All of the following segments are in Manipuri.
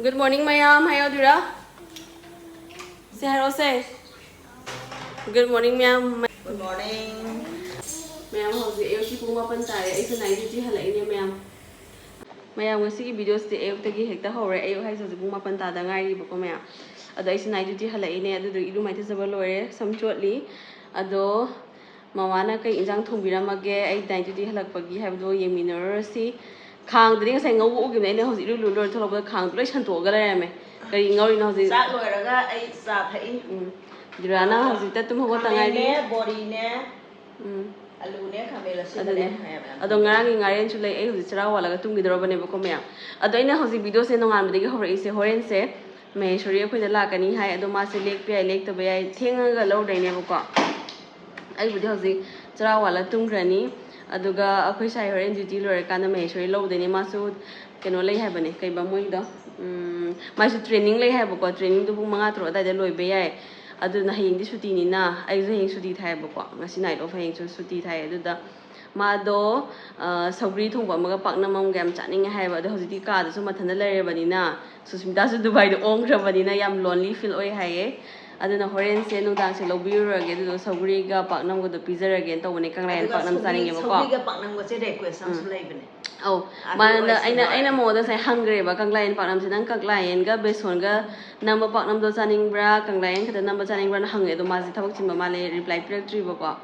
Good morning, Mayam. Hayo dira. Say hello, say. Good morning, ma'am. Good morning. Ma'am, how's the AOC Puma Pantaya? It's a night duty, hello, ma'am. Ma'am, we see videos the AOC Hector Horror, AO has a Puma Pantada, Ngari Bocomea. Otherwise, night duty, hello, in the do might as a lawyer, some shortly. Ado Mawana Injang Tumbiramaga, 8 night duty, Halapagi, have do Yeminorosi. Khang the things I know what given any house you learn to over calculation to Garame. Going out in houses. That lawyer, I sat here. Durana has it to Mogotanga body ne. Alune Camilla said, I don't hang iron to lay eggs, like a tung with the rubber never come out. I don't know how the videos and on the horror is a horror say. May show you with the lack and high Adomasi Lake Pia Lake to be a thing a low they never got. I would have the Trawala Tung Granny. Aduga ako'y sa hiring duty lawyer ka na may sure low din masud kano lay have ni kay bamoy do may su training lay have ko training do mga tro da loy be ay adu na hing di suti ni na ay hing suti thai ba ko ngasi night of hing suti thai adu da ma do sauri thong ba mga pak na mam gam chaning hai ba do hojiti ka da su mathan da lay ba ni na susmita su dubai do ong ra ba ni na yam lonely feel oi hai aduna horen se nudang se lobirage do sauri ga pak nam go do pizza again to ne kang lain pak nam saning ba ko sauri ga pak nam go se request sam su lay bane oh mana aina mo da sai hungry ba kang lain pak nam se nang kang lain ga beson ga nam ba pak nam do saning bra kang lain khada nam ba saning bra na hang e do ma ji thabak chim ba ma le reply pirak tri ba ko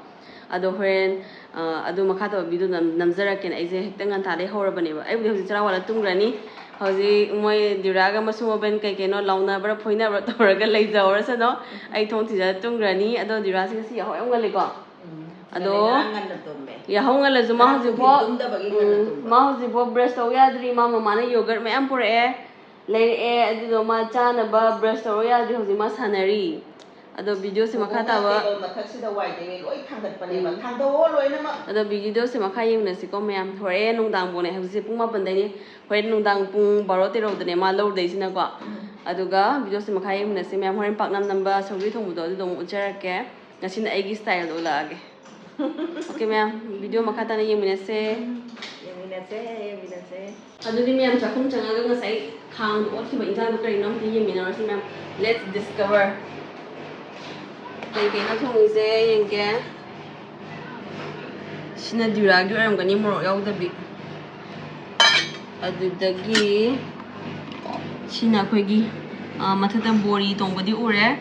ado horen adu makha to video namjara ken ai je hekta ngan ta le hor ba ne ba ai bu hoji chara wala tungrani hoji moi diraga masu ben kai keno launa bra phoina bra toraga lei jawra sa no ai thong ti ja tungrani ado dira si ho am gali ko ado ya hong ala zuma hoji bo ma hoji bo breast to ya dri ma mama na yogurt me am pur e lei e adu do ma cha na ba breast to ya dri hoji ma sanari ado video se makha ta ba ado video se makha yeng na si ko meam hore nung dang bo ne hoji pung ma ban dai ni hore nung dang pung 12 13 de ne ma lo dai sina ko aduga video se makha yeng na si meam hore pak nam namba sauri thong bu do dong uchara ke ngasin ai gi style do la age okay meam video makha ta na yeng ne se adu di meam chakhum changa ga ngasai khang do thi ba inja do kai nam ti yeng na si meam let's discover cái nó thùng dê những cái xin là điều là em có những món ăn đặc biệt ở đây cái xin là cái gì mà thật là bori tông body ure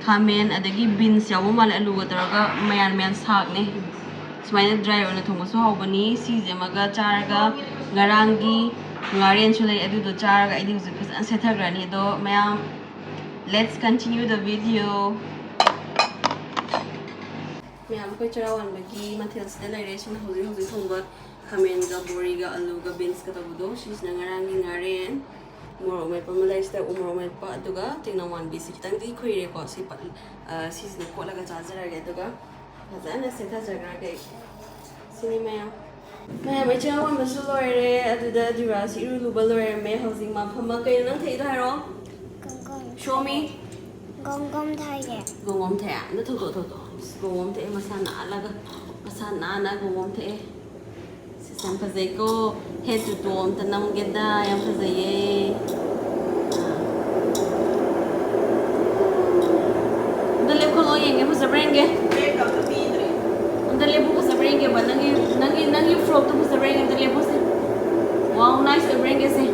khamen ở đây cái beans giáo mà lại lùa tao cái mayan sak này semuanya dry ở thùng số hậu bani si dễ mà cái char cái ngarangi ngarian chulai ở đây char cái ini juga pesan setha grani do ma'am let's continue the video Ma'am, ko charawan bagi materials na lai resin hozi thongba khamen ga bori ga alu ga beans ka tabudo sis na ngarangi ngaren moro mai pamalai sta umoro mai pa aduga tingna wan bisi kitang di khoire ko si pa sis ne ko laga charger ga aduga hazana setha jaga ga sini ma'am mai charawan basu loire aduda dura si ru lu balore me hozi ma phama kai nang thei do haro show me gom thai de gom thai na thu to gom thai masana laga masana na gom thai sistem phazai ko head to tom tanam geda yam phazai ye dale ko lo yenge phazai brenge dale bu phazai brenge ba nangi frog to phazai brenge dale bu se wow nice brenge se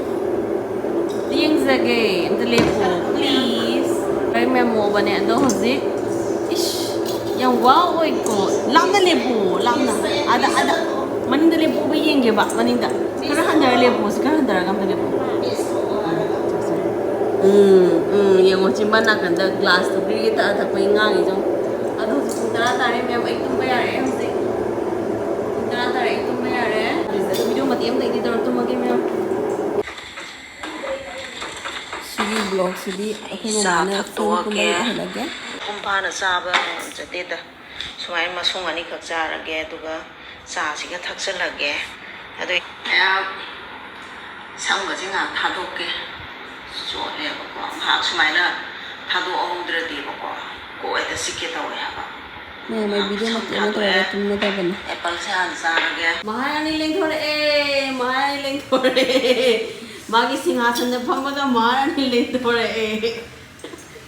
ding zage dale bu please ay memo ba ne do hozi ish yang wow oi ko lam na lebu lam na ada manin da lebu ba yenge ba manin da kara handar lebu se kara handar gam da lebu yang mo chimba na kan da glass to bi ta ta pai ngang i jong adu su tara tare me ai tum ba ya re hozi tara tare tum ba ya re video mati am dai di tar tum ma ge me vlog sidi akhoi na phone ko mai halage kumpana saba jateda sumai masung ani khak charage duga sa siga thaksalage adu ya sang ga jinga thadoke so le ko ha sumai na thado omdra di ko eta sikke tawe ha mai video ma tena to ra tum na ta bana apple se han charage mahani leng thore 마기 싱하선데 팜바가 말하니 랭토레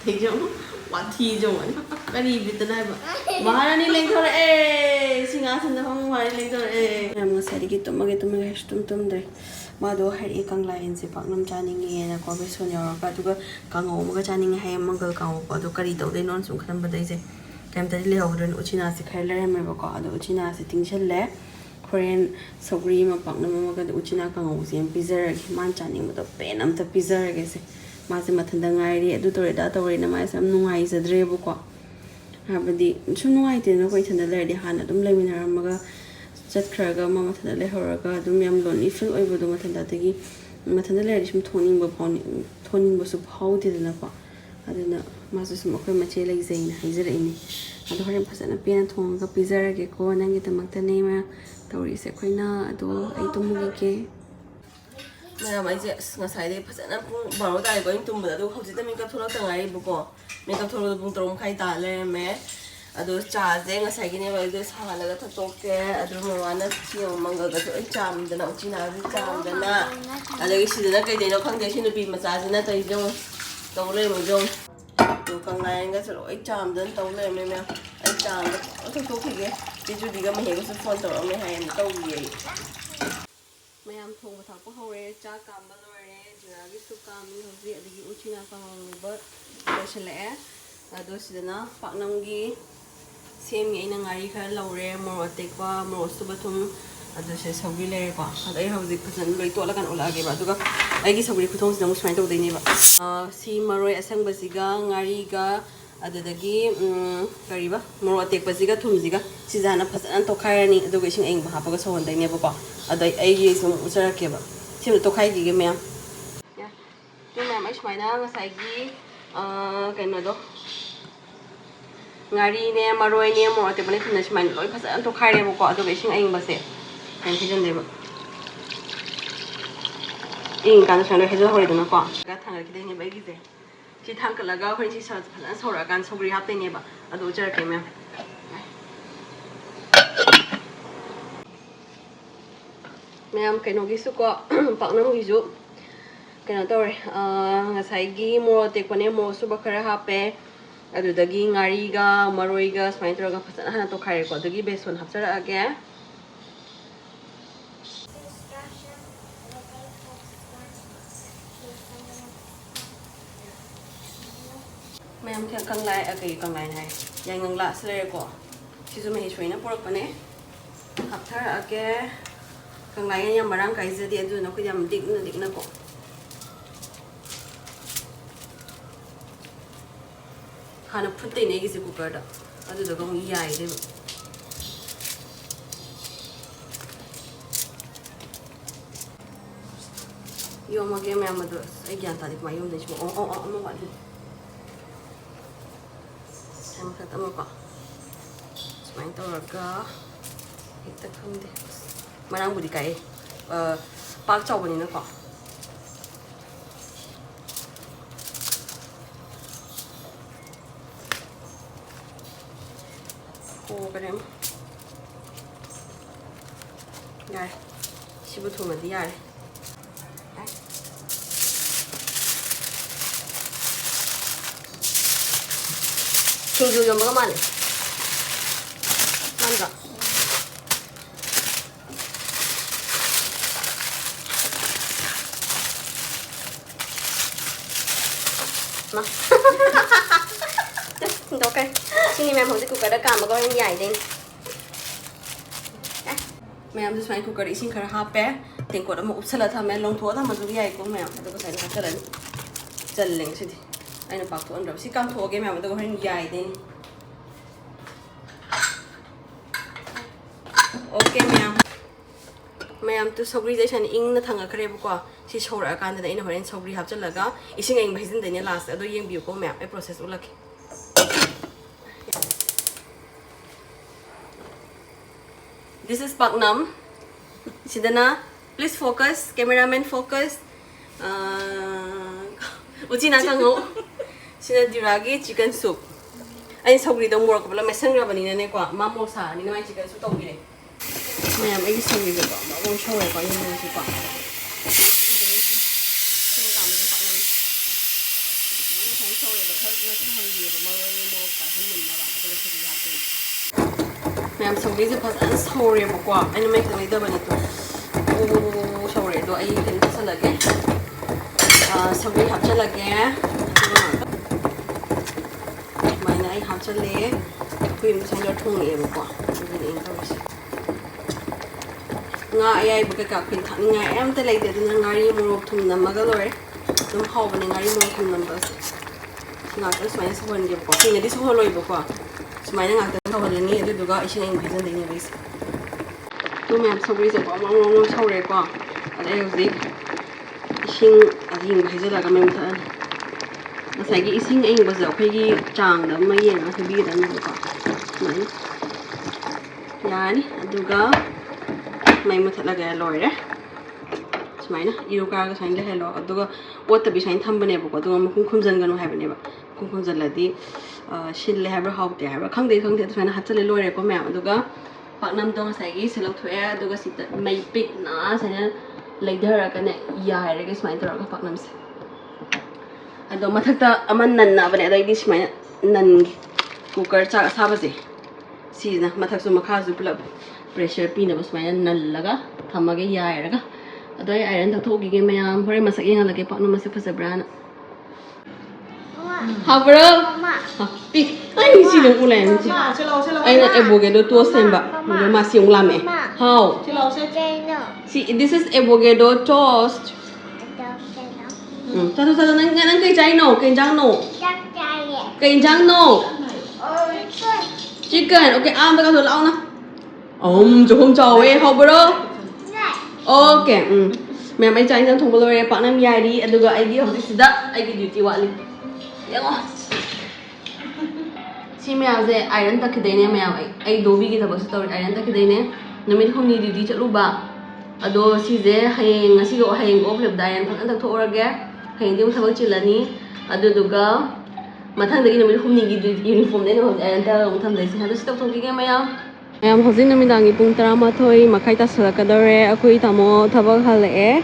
대죠 와티 좀 까리 비트나 해봐 말하니 랭토레 싱하선데 팜바 말하니 랭토레 ꯌꯥꯝꯅ ꯉꯁꯥꯏꯗꯒꯤ ꯇꯨꯝꯃꯒꯦ ꯍꯥꯏꯔꯁꯨ ꯇꯨꯝꯗ꯭ꯔꯦ ꯃꯥꯗꯣ ꯍꯥꯏꯔꯛꯑꯦ ꯀꯪꯂꯥꯌꯦꯟꯁꯦ ꯄꯥꯛꯅꯝ ꯆꯥꯅꯤꯡꯉꯦꯅꯀꯣ ꯕꯦꯁꯣꯟ ꯌꯥꯎꯔꯒ ꯑꯗꯨꯒ ꯀꯥꯡꯉꯧ ꯑꯃꯒ ꯆꯥꯅꯤꯡꯉꯦ ꯍꯥꯏꯌꯦ ꯃꯪꯒꯜ ꯀꯥꯡꯉꯧꯀꯣ ꯑꯗꯣ ꯀꯔꯤ ꯇꯧꯗꯣꯏꯅꯣ ꯁꯨꯝ ꯈꯟꯕꯗ ꯑꯩꯁꯦ ꯀꯩꯝꯇꯗꯤ ꯂꯩꯍꯧꯗ꯭ꯔꯦꯅ ꯎꯆꯤꯅꯥꯁꯦ ꯈꯔ ꯂꯩꯔꯝꯃꯦꯕꯀꯣ ꯑꯗꯣ ꯎꯆꯤꯅꯥꯁꯦ ꯇꯤꯡꯁꯜꯂꯦ ꯍꯣꯔꯦꯟ ꯁꯧꯒ꯭ꯔꯤ ꯑꯃ ꯄꯥꯛꯅꯝ ꯑꯃꯒ ꯎꯆꯤꯅꯥ ꯀꯥꯡꯉꯧꯁꯦ ꯌꯥꯝ ꯄꯤꯖꯔꯒꯦ ꯃꯥꯅ ꯆꯥꯅꯤꯡꯕꯗꯣ ꯄꯦꯟ ꯑꯝꯇ ꯄꯤꯖꯔꯒꯦꯁꯦ ꯃꯥꯁꯦ ꯃꯊꯟꯇ ꯉꯥꯏꯔꯤ ꯑꯗꯨ ꯇꯧꯔꯦ ꯑꯗꯥ ꯇꯧꯔꯦꯅ ꯃꯥꯁꯦ ꯌꯥꯝ ꯅꯨꯡꯉꯥꯏꯖꯗ꯭ꯔꯦꯕꯀꯣ ꯍꯥꯏꯕꯗꯤ ꯁꯨꯝ ꯅꯨꯡꯉꯥꯏꯇꯦꯗꯅ ꯑꯩꯈꯣꯏ ꯏꯊꯟꯇ ꯂꯩꯔꯗꯤ ꯍꯥꯟꯅ ꯑꯗꯨꯝ ꯂꯩꯃꯤꯟꯅꯔꯝꯃꯒ ꯆꯠꯈ꯭ꯔꯒ ꯃꯥ ꯃꯊꯟꯇ ꯂꯩꯍꯧꯔꯒ ꯑꯗꯨꯝ ꯌꯥꯝ ꯂꯣꯟꯂꯤ ꯐꯤꯜ ꯑꯣꯏꯕꯗꯣ ꯑꯗꯒꯤ ꯃꯊꯟꯇ ꯂꯩꯔꯗꯤ ꯁꯨꯝ ꯊꯣꯛꯅꯤꯡꯕꯁꯨ ꯐꯥꯎꯗꯦꯗꯅꯀꯣ ꯑꯗꯨꯅ ꯃꯥꯁꯨ ꯁꯨꯝ ꯑꯩꯈꯣꯏ ꯃꯆꯦ ꯂꯩꯖꯩꯅ ꯍꯥꯏꯖꯔꯛꯏꯅꯦ ꯑꯗꯣ ꯍꯣꯔꯦꯟ ꯐꯖꯅ ꯄꯦꯟꯅ ꯊꯣꯡꯉꯒ ꯄꯤꯖꯔꯒꯦꯀꯣ ꯅꯪꯒꯤꯗꯃꯛꯇꯅꯦ ꯃꯥ ꯇꯧꯔꯤꯁꯦ ꯑꯩꯈꯣꯏꯅ ꯑꯗꯣ ꯑꯩ ꯇꯨꯝꯃꯨꯒꯤꯒꯦ ꯃꯌꯥꯝ ꯑꯩꯁꯦ ꯑꯁ ꯉꯁꯥꯏꯗꯩ ꯐꯖꯅ ꯄꯨꯡ 12 ꯇꯥꯔꯦꯀꯣ ꯑꯩꯅ ꯇꯨꯝꯕꯗ ꯑꯗꯨꯒ ꯍꯧꯖꯤꯛꯇ ꯃꯦꯀꯞ ꯊꯣꯛꯂꯛꯇ ꯉꯥꯏꯔꯤꯕꯀꯣ ꯃꯦꯀꯞ ꯊꯣꯛꯂꯛꯄꯗ ꯄꯨꯡ 3:30 ꯇꯥ ꯂꯩꯔꯝꯃꯦ ꯑꯗꯣ ꯆꯥꯁꯦ ꯉꯁꯥꯏꯒꯤꯅꯦꯕ ꯑꯩꯗꯣ ꯁꯥꯍꯜꯂꯒ ꯊꯛꯇꯣꯛꯀꯦ ꯑꯗꯨ ꯃꯃꯥꯅ ꯁꯤꯌꯣꯡ ꯃꯪꯒꯜꯒꯁꯨ ꯑꯩ ꯆꯥꯝꯗꯅ ꯎꯆꯤꯅꯥꯁꯨ ꯆꯥꯝꯗꯅ ꯑꯗꯒꯤ ꯁꯤꯗꯅ ꯀꯩꯗꯩꯅꯣ ꯈꯪꯗꯦ ꯁꯤ ꯅꯨꯄꯤ ꯃꯆꯥꯁꯤꯅ ꯇꯧꯔꯤꯁꯦ ꯇꯧ ꯂꯩꯔꯝꯃꯤꯁꯦ ꯑꯗꯣ ꯀꯪꯂꯥꯌꯦꯟꯒꯁꯨ ꯂꯣꯏ ꯆꯥꯝꯗꯅ ꯇꯧ ꯂꯩꯔꯝꯃꯦ ꯃꯌꯥꯝ ꯑꯩ ꯆꯥꯝꯗ ꯊꯛꯇꯣꯛꯈꯤꯒꯦ ꯆꯤꯆꯨꯗꯤꯒ ꯃꯍꯦꯒꯁꯨ ꯐꯣꯟ ꯇꯧꯔꯛꯑꯝꯃꯦ ꯍꯥꯏꯌꯦꯅ ꯇꯧꯈꯤꯌꯦ ꯑꯩ ꯃꯌꯥꯝ ꯊꯣꯡꯕ ꯊꯥꯛꯄ ꯍꯧꯔꯦ ꯆꯥꯛ ꯀꯥꯝꯕ ꯂꯣꯏꯔꯦ ꯖꯤꯔꯥꯒꯤꯁꯨ ꯀꯥꯝꯃꯤ ꯍꯧꯖꯤꯛ ꯑꯗꯒꯤ ꯎꯆꯤꯅꯥ ꯀꯥꯡꯉꯧꯕ ꯂꯣꯏꯁꯤꯜꯂꯛꯑꯦ ꯑꯗꯣ ꯁꯤꯗꯅ ꯄꯥꯛꯅꯝꯒꯤ ꯁꯦꯝꯃꯤ ꯑꯩꯅ ꯉꯥꯔꯤ ꯈꯔ ꯂꯧꯔꯦ ꯃꯣꯔꯣꯛ ꯑꯇꯦꯛꯄ ꯃꯣꯔꯣꯛ ꯑꯁꯨꯕ ꯊꯨꯝ ꯑꯗꯨ ꯁꯤ ꯁꯧꯒ꯭ꯔꯤ ꯂꯩꯔꯦꯀꯣ ꯑꯗꯣ ꯑꯩ ꯍꯧꯖꯤꯛ ꯐꯖꯅ ꯂꯣꯏ ꯇꯣꯠꯂꯀꯥꯟ ꯑꯣꯜꯂꯛꯑꯒꯦꯕ ꯑꯗꯨꯒ ꯑꯩꯒꯤ ꯁꯧꯒ꯭ꯔꯤ ꯈꯨꯊꯣꯡꯁꯤꯗ ꯑꯃꯨꯛ ꯁꯨꯃꯥꯏꯅ ꯇꯧꯗꯣꯏꯅꯦꯕ ꯁꯤ ꯃꯔꯣꯏ ꯑꯁꯪꯕꯁꯤꯒ ꯉꯥꯔꯤꯒ ꯑꯗꯨꯗꯒꯤ ꯀꯔꯤꯕ ꯃꯣꯔꯣꯛ ꯑꯇꯦꯛꯄꯁꯤꯒ ꯊꯨꯝꯁꯤꯒ ꯁꯤꯁꯦ ꯍꯥꯟꯅ ꯐꯖꯅ ꯇꯣꯠꯈꯥꯏꯔꯅꯤ ꯑꯗꯨꯒ ꯏꯁꯤꯡ ꯑꯏꯪꯕ ꯍꯥꯞꯄꯒ ꯁꯧꯍꯟꯗꯣꯏꯅꯦꯕꯀꯣ ꯑꯗꯣ ꯑꯩꯒꯤ ꯁꯨꯝ ꯎꯠꯆꯔꯛꯀꯦꯕ ꯁꯤꯃ ꯇꯣꯠꯈꯥꯏꯈꯤꯒꯦ ꯃꯌꯥꯝ ꯃꯌꯥꯝ ꯑꯩ ꯁꯨꯃꯥꯏꯅ ꯉꯁꯥꯏꯒꯤ ꯀꯩꯅꯣꯗꯣ ꯉꯥꯔꯤꯅꯦ ꯃꯔꯣꯏꯅꯦ ꯃꯣꯔꯣꯛ ꯑꯇꯦꯛꯄꯅꯦ ꯊꯨꯝꯅꯦ ꯁꯨꯃꯥꯏꯅ ꯂꯣꯏ ꯐꯖꯅ ꯇꯣꯠꯈꯥꯏꯔꯦꯕꯀꯣ ꯑꯗꯨꯒ ꯏꯁꯤꯡ ꯑꯏꯪꯕꯁꯦ ꯁꯨꯃꯥꯏꯅ ꯍꯩꯖꯤꯟꯗꯦꯕ ꯏꯪꯀꯥꯟꯗ ꯁꯨꯃꯥꯏꯅ ꯂꯣꯏ ꯍꯩꯖꯤꯜꯍꯧꯔꯦꯗꯅꯀꯣ ꯊꯥꯡꯒꯠꯈꯤꯗꯣꯏꯅꯦꯕ ꯑꯩꯒꯤꯁꯦ ꯁꯤ ꯊꯥꯡꯀꯠꯂꯒ ꯑꯩꯈꯣꯏ ꯁꯤ ꯐꯖꯅ ꯁꯧꯔꯛꯑꯀꯥꯟꯗ ꯁꯧꯒ꯭ꯔꯤ ꯍꯥꯞꯇꯣꯏꯅꯦꯕ ꯑꯗꯨ ꯎꯠꯆꯔꯛꯀꯦ ꯃꯌꯥꯝ ꯃꯌꯥꯝ ꯀꯩꯅꯣꯒꯤꯁꯨꯀꯣ ꯄꯥꯛꯅꯝꯒꯤꯁꯨ ꯀꯩꯅꯣ ꯇꯧꯔꯦ ꯉꯁꯥꯏꯒꯤ ꯃꯣꯔꯣꯛ ꯑꯇꯦꯛꯄꯅꯦ ꯃꯣꯔꯣꯛ ꯑꯁꯨꯕ ꯈꯔ ꯍꯥꯞꯄꯦ ꯑꯗꯨꯗꯒꯤ ꯉꯥꯔꯤꯒ ꯃꯔꯣꯏꯒ ꯁꯨꯃꯥꯏꯅ ꯇꯧꯔꯒ ꯐꯖꯅ ꯍꯥꯟꯅ ꯇꯣꯠꯈꯥꯏꯔꯦꯀꯣ ꯑꯗꯒꯤ ꯕꯦꯁꯣꯟ ꯍꯥꯞꯆꯔꯛꯑꯒꯦ ꯃꯌꯥꯝ ꯀꯪꯂꯥꯌꯦꯟ ꯍꯥꯏ ꯌꯥꯏꯉꯪ ꯂꯥꯁ ꯂꯩꯔꯦꯀꯣ ꯁꯤꯁꯨ ꯃꯍꯦꯁꯣꯔꯤꯅ ꯄꯨꯔꯛꯄꯅꯦ ꯍꯥꯞꯊꯔꯛꯑꯒꯦ ꯀꯪꯂꯥꯌꯦꯟ ꯌꯥꯝ ꯃꯔꯥꯡ ꯀꯥꯏꯖꯗꯦ ꯑꯗꯨꯅ ꯑꯩꯈꯣꯏ ꯌꯥꯝ ꯂꯤꯛꯅꯀꯣ ꯍꯥꯟꯅ ꯐꯨꯠꯇꯣꯏꯅꯦ ꯑꯩꯒꯤꯁꯦ ꯀꯨꯀꯔꯗ ꯑꯗꯨꯗꯨꯒ ꯑꯃꯨꯛ ꯌꯥꯏꯗꯣꯏꯕ ꯌꯣꯝꯃꯒꯦ ꯃꯌꯥꯝ ꯑꯗꯣ ꯑꯩ ꯒ꯭ꯌꯥꯟ ꯇꯥꯗꯦ ꯀꯃꯥꯏꯅ ꯌꯣꯝꯗꯣꯏꯁꯤꯕꯣ ꯑꯃ ꯋꯥꯠꯂꯤ ꯃꯊꯛꯇ ꯑꯃꯀꯣ ꯁꯨꯃꯥꯏꯅ ꯇꯧꯔꯒ ꯍꯦꯛꯇ ꯈꯪꯗꯦ ꯃꯔꯥꯡꯕꯨꯗꯤ ꯀꯥꯏꯑꯦ ꯄꯥꯛ ꯆꯥꯎꯕꯅꯤꯅꯀꯣ ꯍꯣꯒꯔꯦ ꯌꯥꯔꯦ ꯁꯤꯕꯨ ꯊꯨꯝꯃꯗꯤ ꯌꯥꯔꯦ ꯁꯤꯡꯖꯨ ꯌꯣꯟꯕꯒ ꯃꯥꯜꯂꯦ ꯃꯥꯟꯗ꯭ꯔꯣ ꯊꯤꯟꯗꯣꯛꯈ꯭ꯔꯦ ꯁꯤꯅꯤ ꯃꯌꯥꯝ ꯍꯧꯖꯤꯛ ꯀꯨꯀꯔꯗ ꯀꯥꯝꯃꯒ ꯍꯣꯔꯦꯟ ꯌꯥꯏꯗꯣꯏꯅꯤ ꯃꯌꯥꯝꯁꯨ ꯁꯨꯃꯥꯏꯅ ꯀꯨꯀꯔꯗ ꯏꯁꯤꯡ ꯈꯔ ꯍꯥꯞꯄꯦ ꯇꯦꯡꯀꯣꯠ ꯑꯃ ꯎꯞꯁꯜꯂ ꯊꯝꯃꯦ ꯂꯣꯡꯊꯣꯛꯑ ꯊꯝꯃꯁꯨ ꯌꯥꯏꯀꯣ ꯃꯌꯥꯝ ꯑꯗꯨꯒ ꯁꯨꯃꯥꯏꯅ ꯍꯥꯞꯆꯜꯂꯅꯤ ꯆꯜꯂꯦ ꯉꯁꯤꯗꯤ ꯑꯩꯅ ꯄꯥꯛꯊꯣꯛꯍꯟꯗ꯭ꯔꯕ ꯁꯤ ꯀꯥꯝꯊꯣꯛꯑꯒꯦ ꯃꯌꯥꯝ ꯑꯗꯨꯒ ꯍꯣꯔꯦꯟ ꯌꯥꯏꯗꯣꯏꯅꯤ ꯑꯣꯀꯦ ꯃꯌꯥꯝ ꯁꯧꯒ꯭ꯔꯤꯁꯦ ꯁꯨꯃꯥꯏꯅ ꯏꯪꯅ ꯊꯥꯡꯒꯠꯈ꯭ꯔꯦꯕꯀꯣ ꯁꯤ ꯁꯧꯔꯛꯑꯀꯥꯟꯗ ꯑꯩꯅ ꯍꯣꯔꯦꯟ ꯁꯧꯒ꯭ꯔꯤ ꯍꯥꯞꯆꯤꯜꯂꯒ ꯏꯁꯤꯡ ꯑꯏꯪꯕ ꯍꯩꯖꯤꯟꯗꯣꯏꯅꯦ ꯂꯥꯁꯇ ꯑꯗꯣ ꯌꯦꯡꯕꯤꯌꯨꯀꯣ ꯃꯌꯥꯝ ꯑꯩ process ꯎꯠꯂꯛꯀꯦ This is Paknam. Sidana, please focus. Cameraman focus. Uchina kango. Sida diragi chicken soup. Ay sogri do murok bala mesan ra bani ne kwa mamo sa ni na chicken soup tong bile. Mayam ay sogri do ba mo show ko yun mo si pa. ꯁꯧꯔꯦꯕ ꯈꯔ ꯁꯧꯍꯟꯒꯦꯕ ꯃꯔꯣꯏ ꯃꯣꯔꯣꯛ ꯈꯔ ꯃꯨꯟꯅꯕ ꯑꯗꯨꯒ ꯁꯧꯒ꯭ꯔꯤ ꯍꯥꯞꯇꯣꯏꯅꯤ ꯃꯌꯥꯝ ꯁꯧꯒ꯭ꯔꯤꯁꯦ ꯐꯖꯅ ꯁꯧꯔꯦꯕꯀꯣ ꯑꯩꯅ ꯃꯩꯇꯪ ꯂꯩꯇꯕꯅꯤꯗꯣ ꯑꯣ ꯁꯧꯔꯦ ꯑꯗꯣ ꯑꯩ ꯀꯩꯅꯣ ꯇꯧꯁꯜꯂꯒꯦ ꯁꯧꯒ꯭ꯔꯤ ꯍꯥꯞꯆꯜꯂꯒꯦ ꯑꯗꯨꯒ ꯁꯨꯃꯥꯏꯅ ꯑꯩ ꯍꯥꯞꯆꯜꯂꯦ ꯑꯩꯈꯣꯏ ꯉꯁꯥꯏ ꯊꯣꯡꯉꯛꯑꯦꯕꯀꯣ ꯑꯗꯨꯒꯤ ꯑꯩꯅ ꯇꯧꯔꯤꯁꯦ nga ayayba kay kakpin thakningay ayam ta leyte aduna ngari morok thum namaga lore dum hawbane ngari morok thum namba se ngakta sumaina sohonge ko sinadi soholoiba ko sumaina ngakta soholani aduduga ising ang bhijan deni base to map sogri se ko mong sore ko adai hozik ising ading bhijalaga mem ta ngasai ising ang baza akhoi chang da ma yeng a bi da ni ko sumaina yani aduga may mutalaga lore sumaina iru kaga sain le hello aduga what the bisain thambane ba aduga mukun khumjan ganu haibane ba khumjan ladi shil le habra hawte habra khangde sumaina hatsale lore ko ma'am aduga paknam dong sai gi selok thoe aduga sita may pik na saina leidhara kane yaire ge sumaina tora paknam se ado mathakta aman nan na bane adai di sumaina nan cooker cha asaba se sina mathak su makha su pulap pressure pina bas maya nallaga thamage yairaga adoi iron thothogi ge mayam hore masak yengalage pakno mase phasabra habra pi ai si lo ulen ai na avocado toast semba do ma siung lame how see this is avocado toast sa nang kai chai no kai jang no chicken okay am ta ka so lao na chú không trầu ấy không bro ok mẹ mấy trái đang thùng bơ rồi bạn em dài đi anh được gọi đi học gì đó anh đi duty vậy vậy không chị mẹ giờ iron tắc cái đấy nè mẹ anh đồ bị cái thằng bớt tao iron tắc cái đấy nè nếu mình không đi duty chắc lúc ba ado chị giờ hay ngasi gọi hay off lập đại anh thằng thằng thô ra ghé hay đi một thằng bớt chỉ là ní ado được cái mà thằng đấy nếu mình không đi uniform đấy nó iron tắc một thằng đấy sẽ hay stop thôi cái mày mayam hojin numidangi pung 13 makai tasalakadore akoi tamo thabak halae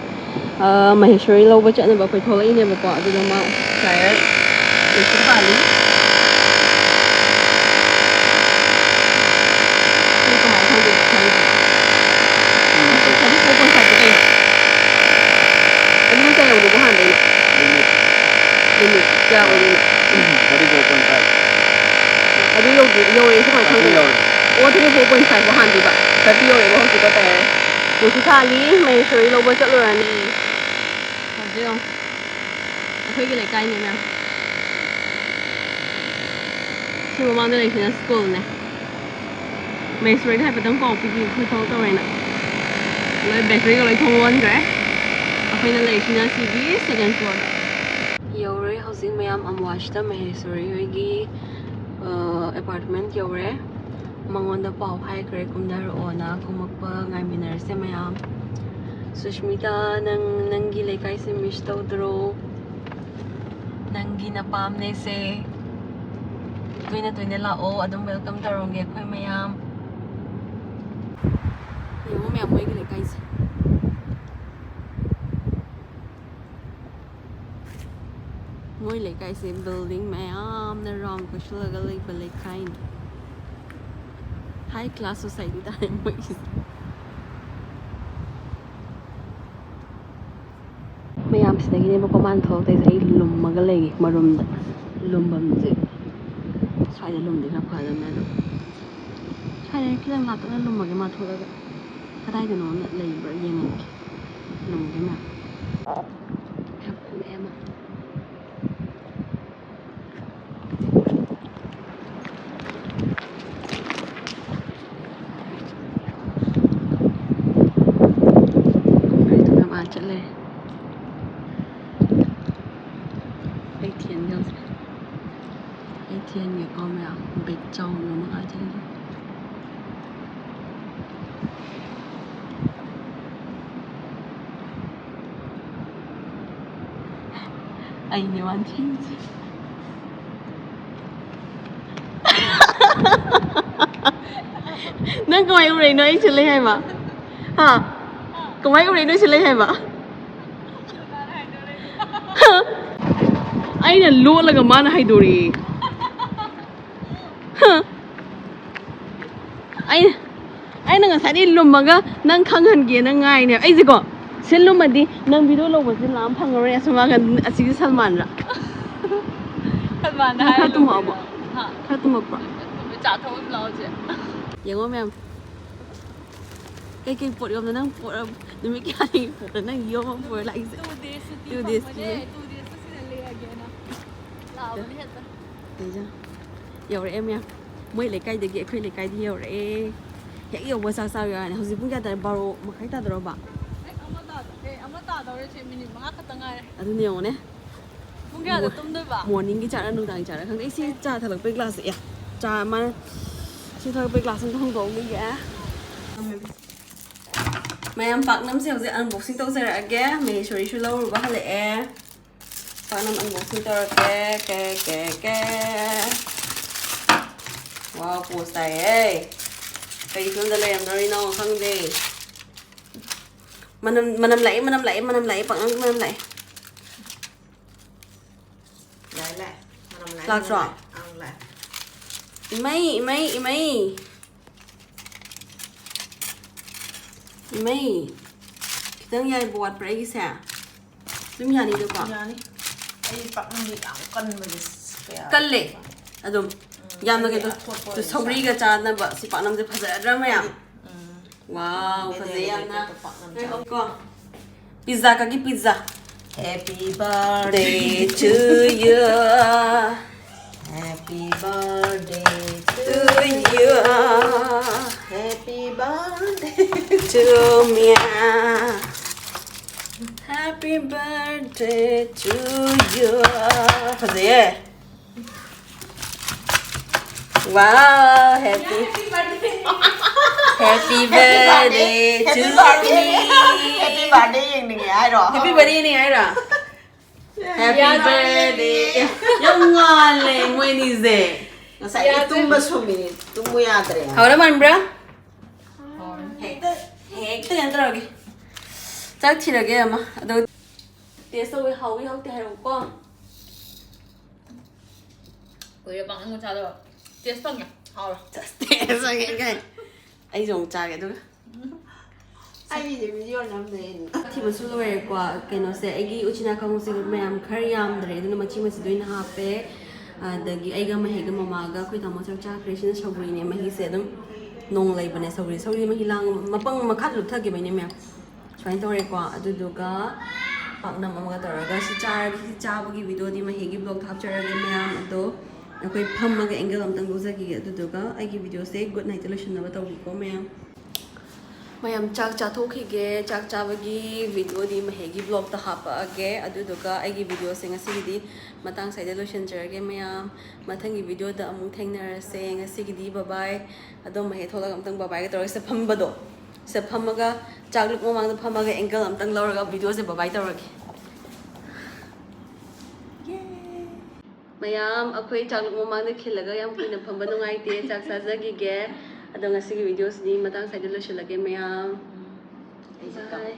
maheshwari loba chana ba koi tholai ne ba ko adu ma shayar ikhu pali ko ma thang de thang adi ko kon sa de adi ta yo ko han de ni ja wa ni adi ko kon sa adi yo e sa thang de我这个火棍菜不喊对吧？这比我这个好几个袋。我是啥哩？没水萝卜这路人呢？好这样，我可以给你改你们。是我忙的那些 school 呢？没水还不等讲，毕竟会偷到人了。我没水个来偷完个，我可以那类型的 CV second floor。有人好像没有am watch 的没水有一个apartment 有人。mangonda pau hai kre kumdar ona kumakpa ngai minar se mayam Sushmita nangi lekai se miss tawdro nangi napam ne se tuina lao adum welcome taronge khoi mayam yo mayam moi lekai se moi lekai se building mayam na ram ko shulaga lekai high class society tayo mo is mayam sida gini ba pamanthol tay sa ilum magalagi marumda lumbam je sai lum di na phada na do sai kilang lat na lum magi ma thola kadai da no na lei bra yeng lum ge ma khap me ma chale ATN girls ATN ye ko me big chow no ma chale ai ni wan thing nang ko ai ure no ai chale hai ma ha kumai uri no sila hai ba ꯑꯩꯅ ꯂꯣꯠꯂꯒ ꯃꯥꯅ ꯍꯥꯏꯗꯣꯔꯛꯑꯦ ꯑꯩꯅ ꯉꯁꯥꯏꯗꯩ ꯂꯨꯝꯃꯒ ꯅꯪ ꯈꯪꯍꯟꯒꯦꯅ ꯉꯥꯏꯅꯦ ꯑꯩꯁꯦꯀꯣ ꯁꯤ ꯂꯨꯝꯃꯗꯤ ꯅꯪ ꯚꯤꯗꯤꯑꯣ ꯂꯧꯕꯁꯦ ꯂꯥꯝ ꯐꯪꯉꯔꯣꯏ ꯑꯁꯨꯝ ꯑꯁꯤꯒꯤ ꯁꯜꯃꯥꯟꯔ ꯁꯜꯃꯥꯟꯗ ꯈꯔ ꯍꯥꯏꯔ ꯇꯨꯝꯃꯛꯑꯕꯣ ꯍꯥ ꯈꯔ ꯇꯨꯝꯃꯛꯄ꯭ꯔꯣ ꯆꯥ ꯊꯛꯑꯣ ꯂꯥꯎꯁꯦ ꯌꯦꯡꯉꯣ ꯃꯌꯥꯝ ꯀꯩꯀꯩ ꯄꯣꯠ ꯌꯣꯝꯗ ꯅꯪ ꯅꯨꯃꯤꯠ ꯀꯌꯥꯅꯤ ꯄꯣꯠꯇ ꯅꯪ ꯌꯣꯝꯃ ꯄꯨꯔ ꯂꯥꯛꯏꯁꯦ 2 days ꯁꯨꯇꯤ 2 days ꯐꯪꯕꯅꯦ 2 days ꯁꯤꯗ ꯂꯩꯔꯒꯦꯅ ꯂꯥꯛꯑꯕꯅꯦ ꯍꯦꯛꯇ ꯌꯧꯔꯛꯑꯦ ꯃꯌꯥꯝ ꯃꯣꯏ ꯂꯩꯀꯥꯏꯗꯒꯤ ꯑꯩꯈꯣꯏ ꯂꯩꯀꯥꯏꯗꯤ ꯌꯧꯔꯛꯑꯦ ꯍꯦꯛ ꯌꯧꯕ ꯆꯥꯛ ꯆꯥꯕ ꯌꯥꯔꯅꯤ ꯍꯧꯖꯤꯛ ꯄꯨꯡ ꯀꯌꯥ ꯇꯥꯔꯦ 12:30 ꯇꯥꯗꯣꯔꯕ ꯑꯃ ꯇꯥꯗꯧꯔꯦ ꯃꯤꯅꯤꯠ 5 ꯈꯛꯇ ꯉꯥꯏꯔꯦ ꯑꯗꯨꯅ ꯌꯦꯡꯉꯨꯅꯦ ꯄꯨꯡ ꯀꯌꯥꯗ ꯇꯨꯝꯗꯣꯏꯕ ꯃꯣꯔꯅꯤꯡꯒꯤ ꯆꯥꯔ ꯅꯨꯡꯗꯥꯡꯒꯤ ꯆꯥꯔ ꯈꯪꯗꯦ ꯑꯩ ꯁꯤ ꯆꯥ ꯊꯛꯂꯛꯄꯩ ꯒ꯭ꯂꯥꯁ ꯆꯥ ꯑꯃ ꯁꯤ ꯊꯛꯂꯛꯄꯩ ꯒ꯭ꯂꯥꯁ ꯑꯝꯇ ꯍꯣꯡꯗꯣꯛꯑꯝꯒꯤꯒꯦ ꯃꯌꯥꯝ ꯄꯥꯛꯅꯝꯁꯦ ꯍꯧꯖꯤꯛ ꯑꯟꯕꯣꯛꯁꯤꯡ ꯇꯧꯖꯔꯛꯑꯒꯦ ꯃꯍꯦꯁꯣꯔꯤꯁꯨ ꯂꯧꯔꯨꯕ ꯍꯜꯂꯛꯑꯦ ꯄꯥꯛꯅꯝ ꯑꯟꯕꯣꯛꯁꯤꯡ ꯇꯧꯔꯛꯀꯦ ꯋꯥꯎ ꯄꯣꯁ ꯇꯥꯏꯌꯦ ꯀꯩ ꯐꯤꯕꯝꯗ ꯂꯩꯔꯝꯗꯣꯔꯤꯅꯣ ꯈꯪꯗꯦ manam lại paknam manam lại lạc rồi imay kitang yai buat break isa tum yani do ka yani ai paknam ni ang kan le adum yam na ke to sauri ga cha na ba si paknam je phajadra ma ya wow phajayana ko pizza ka ki pizza happy birthday to you happy birthday to you happy birthday to me happy birthday to you phajay wow happy birthday to me happy birthday yang ni ai rồi happy birthday ni ai ra happy birthday yung ngale mo ni ze ngasai tumba sumi tumu ya dre hawra man bra hekta yan tarage chak thirage ama ado taste we hawi hawte haro ko ꯀꯨꯏꯔꯦ ꯄꯥꯛꯅꯝꯒ ꯆꯥꯗꯕ ꯇꯦꯁ ꯇꯧꯒꯦ ꯍꯥꯎꯔꯦ taste ge gai ai jong chage do ai ni video nam de ꯊꯤꯕꯁꯨ ꯂꯣꯏꯔꯦꯀꯣ ꯀꯩꯅꯣꯁꯦ ꯑꯩꯒꯤ ꯎꯆꯤꯅꯥ ꯀꯥꯡꯍꯧꯁꯦ ꯃꯌꯥꯝ ꯈꯔ ꯌꯥꯝꯗ꯭ꯔꯦ ꯑꯗꯨꯅ ꯃꯆꯤ ꯃꯆꯤꯗ ꯑꯣꯏꯅ ꯍꯥꯞꯄꯦ ꯑꯗꯒꯤ ꯑꯩꯒ ꯃꯍꯩꯒ ꯃꯃꯥꯒ ꯑꯩꯈꯣꯏ ꯇꯥꯃꯣ ꯆꯥꯛ ꯆꯥꯈ꯭ꯔꯦ ꯁꯤꯅ ꯁꯧꯒ꯭ꯔꯤꯅꯦ ꯃꯍꯤꯁꯦ ꯑꯗꯨꯝ ꯅꯣꯡ ꯂꯩꯕꯅꯦ ꯁꯧꯒ꯭ꯔꯤ ꯃꯍꯤ ꯃꯄꯪ ꯃꯈꯥ ꯂꯨꯞꯊꯈꯤꯕꯩꯅꯦ ꯃꯌꯥꯝ ꯁꯨꯃꯥꯏꯅ ꯇꯧꯔꯦꯀꯣ ꯑꯗꯨꯗꯨꯒ ꯄꯥꯛꯅꯝ ꯑꯃꯒ ꯇꯧꯔꯒ ꯁꯤ ꯆꯥꯕꯒꯤ ꯚꯤꯗꯤꯑꯣꯗꯤ ꯃꯍꯩꯒꯤ ꯕ꯭ꯂꯣꯛꯇ ꯍꯥꯞꯆꯔꯒꯦ ꯃꯌꯥꯝ ꯑꯗꯣ ꯑꯩꯈꯣꯏ ꯐꯝꯃꯒ ꯑꯦꯡꯒꯜ ꯑꯝꯇꯪ ꯂꯧꯖꯈꯤꯒꯦ ꯑꯗꯨꯗꯨꯒ ꯑꯩꯒꯤ ꯚꯤꯗꯤꯑꯣꯁꯦ ꯒꯨꯗ ꯅꯥꯏꯠꯇ ꯂꯣꯏꯁꯤꯟꯅꯕ ꯇꯧꯕꯤꯀꯣ ꯃꯌꯥꯝ ꯆꯥꯛ ꯆꯥꯊꯣꯛꯈꯤꯒꯦ ꯆꯥꯛ ꯆꯥꯕꯒꯤ ꯚꯤꯗꯤꯑꯣꯗꯤ ꯃꯍꯩꯒꯤ ꯕ꯭ꯂꯣꯛꯇ ꯍꯥꯞꯄꯛꯑꯒꯦ ꯑꯗꯨꯗꯨꯒ ꯑꯩꯒꯤ ꯚꯤꯗꯤꯑꯣꯁꯦ ꯉꯁꯤꯒꯤꯗꯤ ꯃꯇꯥꯡ ꯁ꯭ꯋꯥꯏꯗ ꯂꯣꯏꯁꯤꯟꯖꯔꯒꯦ ꯃꯌꯥꯝ ꯃꯊꯪꯒꯤ ꯚꯤꯗꯤꯑꯣꯗ ꯑꯃꯨꯛ ꯊꯦꯡꯅꯔꯁꯦ ꯉꯁꯤꯒꯤꯗꯤ ꯕꯕꯥꯏ ꯑꯗꯣ ꯃꯍꯩ ꯊꯣꯛꯂꯒ ꯑꯝꯇꯪ ꯕꯕꯥꯏꯒ ꯇꯧꯔꯒ ꯁꯤꯗ ꯐꯝꯕꯗꯣ ꯁꯤꯗ ꯐꯝꯃꯒ ꯆꯥꯛꯂꯨꯛ ꯃꯃꯥꯡꯗ ꯐꯝꯃꯒ ꯑꯦꯡꯒꯜ ꯑꯝꯇꯪ ꯂꯧꯔꯒ ꯚꯤꯗꯤꯑꯣꯁꯦ ꯕꯕꯥꯏ ꯇꯧꯔꯒꯦ ꯃꯌꯥꯝ ꯑꯩꯈꯣꯏ ꯆꯥꯛꯂꯨꯛ ꯃꯃꯥꯡꯗ ꯈꯤꯜꯂꯒ ꯌꯥꯝ ꯀꯨꯏꯅ ꯐꯝꯕ ꯅꯨꯡꯉꯥꯏꯇꯦ ꯆꯥꯛ ꯆꯥꯖꯈꯤꯒꯦ ꯑꯗꯣ ꯉꯁꯤꯒꯤ ꯚꯤꯗꯤꯑꯣꯁꯤꯗꯤ ꯃꯇꯥꯡ ꯁ꯭ꯋꯥꯏꯗ ꯂꯣꯏꯁꯤꯜꯂꯒꯦ ꯃꯌꯥꯝ ai